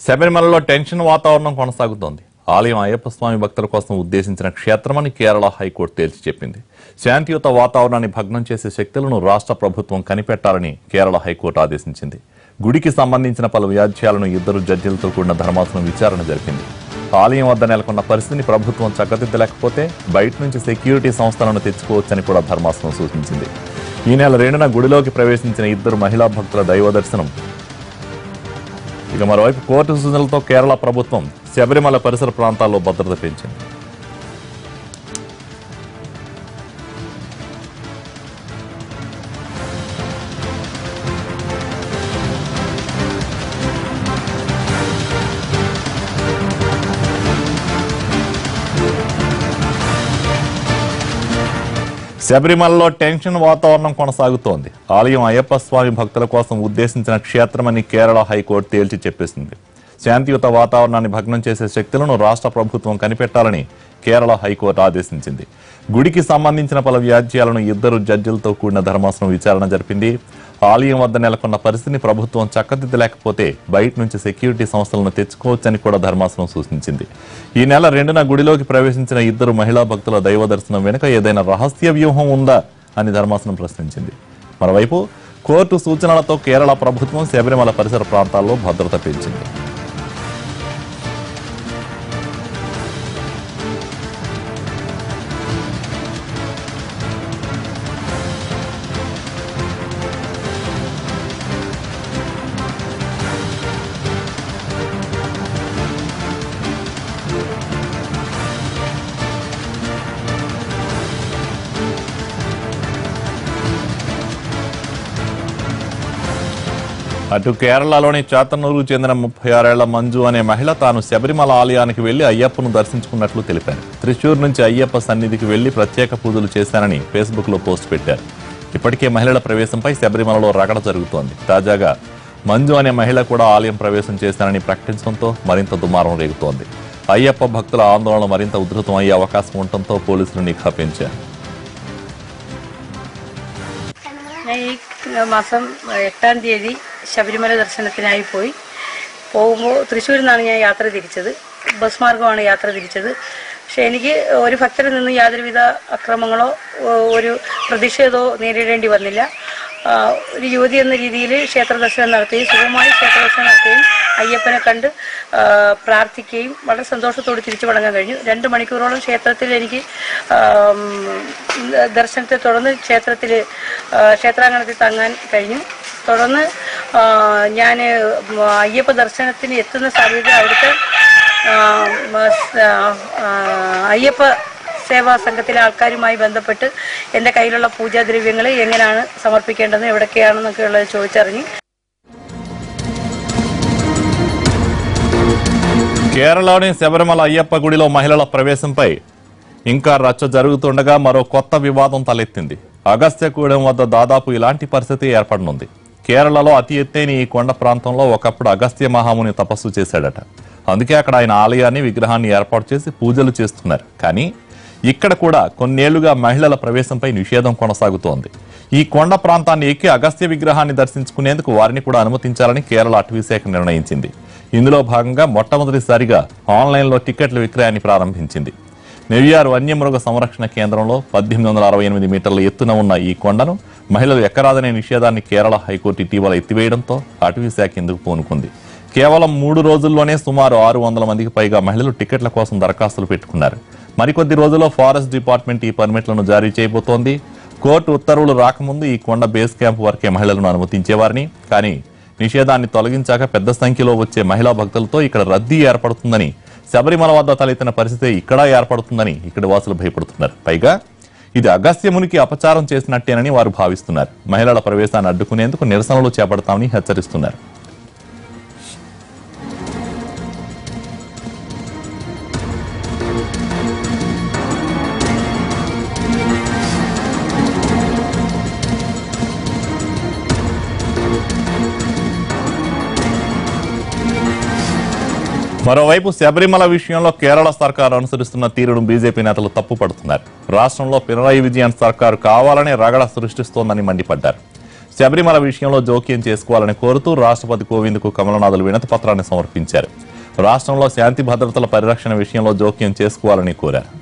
శబరిమలలో టెన్షన్ వాతావరణం కొనసాగుతోంది. ఆలయం అయ్యప్ప స్వామి భక్తుల కోసం ఉద్దేశించిన క్షేత్రమని కేరళ హైకోర్టు తేల్చి చెప్పింది. శాంతియుత వాతావరణాన్ని భగ్నం చేసే శక్తులను రాష్ట్ర ప్రభుత్వం కనిపెట్టాలని కేరళ హైకోర్టు ఆదేశించింది. గుడికి సంబంధించిన పలు వ్యాజ్యాలను ఇద్దరు జడ్జీలతో కూడిన ధర్మాసనం విచారణ జరిపింది. ఆలయం వద్ద నెలకొన్న పరిస్థితిని ప్రభుత్వం చక్కదిద్దలేకపోతే బయట నుంచి సెక్యూరిటీ సంస్థలను తెచ్చుకోవచ్చని కూడా ధర్మాసనం సూచించింది. ఈ నెల 2న గుడిలోకి ప్రవేశించిన ఇద్దరు మహిళా భక్తుల దైవ దర్శనం. ఇక మరోవైపు కోర్టు సూచనలతో కేరళ ప్రభుత్వం శబరిమల పరిసర ప్రాంతాల్లో భద్రత పెంచింది. శబరిమలలో టెన్షన్ వాతావరణం కొనసాగుతోంది. ఆలయం అయ్యప్ప స్వామి భక్తుల కోసం ఉద్దేశించిన క్షేత్రమని కేరళ హైకోర్టు తేల్చి చెప్పేసింది. శాంతియుత వాతావరణాన్ని భగ్నం చేసే శక్తులను రాష్ట్ర ప్రభుత్వం కనిపెట్టాలని కేరళ హైకోర్టు ఆదేశించింది. గుడికి సంబంధించిన పలు వ్యాజ్యాలను ఇద్దరు జడ్జిలతో కూడిన ధర్మాసనం విచారణ జరిపింది. ఆలయం వద్ద నెలకొన్న పరిస్థితిని ప్రభుత్వం చక్కదిద్దలేకపోతే బయట నుంచి సెక్యూరిటీ సంస్థలను తెచ్చుకోవచ్చని కూడా ధర్మాసనం సూచించింది. ఈ నెల 2న గుడిలోకి ప్రవేశించిన ఇద్దరు మహిళా భక్తుల దైవ దర్శనం వెనుక ఏదైనా రహస్య వ్యూహం ఉందా అని ధర్మాసనం ప్రశ్నించింది. మరోవైపు కోర్టు సూచనలతో కేరళ ప్రభుత్వం శబరిమల పరిసర ప్రాంతాల్లో భద్రత పెంచింది. అటు కేరళలోని చాతన్నూరుకు చెందిన 36 ఏళ్ల మంజు అనే మహిళ తాను శబరిమల ఆలయానికి వెళ్లి అయ్యప్పను దర్శించుకున్నట్లు తెలిపారు. త్రిశూర్ నుంచి అయ్యప్ప సన్నిధికి వెళ్లి ప్రత్యేక పూజలు చేశానని ఫేస్బుక్ లో పోస్ట్ పెట్టారు. ఇప్పటికే మహిళల ప్రవేశంపై శబరిమలలో రగడ జరుగుతోంది. తాజాగా మంజు అనే మహిళ కూడా ఆలయం ప్రవేశం చేశానని ప్రకటించడంతో మరింత దుమారం రేగుతోంది. అయ్యప్ప భక్తుల ఆందోళన మరింత ఉధృతం అయ్యే అవకాశం ఉండటంతో పోలీసులు నిఘా పెంచారు. മാസം 8-ാം തീയതി ശബരിമല ദർശനത്തിനായി പോകുമ്പോൾ തൃശ്ശൂരിൽ നിന്നാണ് ഞാൻ യാത്ര തിരിച്ചത്. ബസ് മാർഗമാണ് യാത്ര തിരിച്ചത്. പക്ഷെ എനിക്ക് ഒരു ഭക്തരിൽ നിന്ന് യാതൊരുവിധ അക്രമങ്ങളോ ഒരു പ്രതിഷേധമോ നേരിടേണ്ടി വന്നില്ല. ഒരു യുവതി എന്ന രീതിയിൽ ക്ഷേത്ര ദർശനം നടത്തുകയും സുഖമായി ക്ഷേത്ര ദർശനം നടത്തുകയും അയ്യപ്പനെ കണ്ട് പ്രാർത്ഥിക്കുകയും വളരെ സന്തോഷത്തോടെ തിരിച്ചു മടങ്ങാൻ കഴിഞ്ഞു. 2 മണിക്കൂറോളം ക്ഷേത്രത്തിൽ എനിക്ക് ദർശനത്തെ തുടർന്ന് ക്ഷേത്രാങ്കണത്തിൽ തങ്ങാൻ കഴിഞ്ഞു. തുടർന്ന് ഞാൻ അയ്യപ്പ ദർശനത്തിന് എത്തുന്ന സമയത്ത് അവിടുത്തെ അയ്യപ്പ സേവാ സംഘത്തിലെ ആൾക്കാരുമായി ബന്ധപ്പെട്ട് എൻ്റെ കയ്യിലുള്ള പൂജാദ്രവ്യങ്ങൾ എങ്ങനെയാണ് സമർപ്പിക്കേണ്ടത്, എവിടൊക്കെയാണെന്നൊക്കെയുള്ളത് ചോദിച്ചറിഞ്ഞു. కేరళలోని శబరిమల అయ్యప్ప గుడిలో మహిళల ప్రవేశంపై ఇంకా రచ్చ జరుగుతుండగా మరో కొత్త వివాదం తలెత్తింది. అగస్త్యకూడెం వద్ద దాదాపు ఇలాంటి పరిస్థితి ఏర్పడనుంది. కేరళలో అతి ఎత్తైన ఈ కొండ ప్రాంతంలో ఒకప్పుడు అగస్త్య మహాముని తపస్సు చేశాడట. అందుకే అక్కడ ఆయన ఆలయాన్ని విగ్రహాన్ని ఏర్పాటు చేసి పూజలు చేస్తున్నారు. కానీ ఇక్కడ కూడా కొన్నేళ్లుగా మహిళల ప్రవేశంపై నిషేధం కొనసాగుతోంది. ఈ కొండ ప్రాంతాన్ని ఎక్కి అగస్త్య విగ్రహాన్ని దర్శించుకునేందుకు వారిని కూడా అనుమతించాలని కేరళ అటవీశాఖ నిర్ణయించింది. ఇందులో భాగంగా మొట్టమొదటిసారిగా ఆన్లైన్లో టికెట్ల విక్రయాన్ని ప్రారంభించింది. నెయ్యారు వన్యమృగ సంరక్షణ కేంద్రంలో 1868 మీటర్ల ఎత్తున ఉన్న ఈ కొండను మహిళలు ఎక్కరాదనే నిషేధాన్ని కేరళ హైకోర్టు ఇటీవల ఎత్తివేయడంతో అటవీశాఖ ఇందుకు పూనుకుంది. కేవలం 3 రోజుల్లోనే సుమారు 600 మందికి పైగా మహిళలు టికెట్ల కోసం దరఖాస్తులు పెట్టుకున్నారు. మరికొద్ది రోజుల్లో ఫారెస్ట్ డిపార్ట్మెంట్ ఈ పర్మిట్లను జారీ చేయబోతోంది. కోర్టు ఉత్తర్వులు రాకముందు ఈ కొండ బేస్ క్యాంప్ వరకే మహిళలను అనుమతించేవారిని. కానీ నిషేధాన్ని తొలగించాక పెద్ద సంఖ్యలో వచ్చే మహిళా భక్తులతో ఇక్కడ రద్దీ ఏర్పడుతుందని, శబరిమల వద్ద తలెత్తిన పరిస్థితి ఇక్కడ ఏర్పడుతుందని ఇక్కడి వాసులు భయపడుతున్నారు. పైగా ఇది అగస్త్యమునికి అపచారం చేసినట్టేనని వారు భావిస్తున్నారు. మహిళల ప్రవేశాన్ని అడ్డుకునేందుకు నిరసనలు చేపడతామని హెచ్చరిస్తున్నారు. మరోవైపు శబరిమల విషయంలో కేరళ సర్కారు అనుసరిస్తున్న తీరును బీజేపీ నేతలు తప్పుపడుతున్నారు. రాష్ట్రంలో పినరాయి విజయన్ సర్కారు కావాలనే రగడ సృష్టిస్తోందని మండిపడ్డారు. శబరిమల విషయంలో జోక్యం చేసుకోవాలని కోరుతూ రాష్ట్రపతి కోవింద్కు కమలనాథులు వినతి పత్రాన్ని సమర్పించారు. రాష్ట్రంలో శాంతి భద్రతల పరిరక్షణ విషయంలో జోక్యం చేసుకోవాలని కోరారు.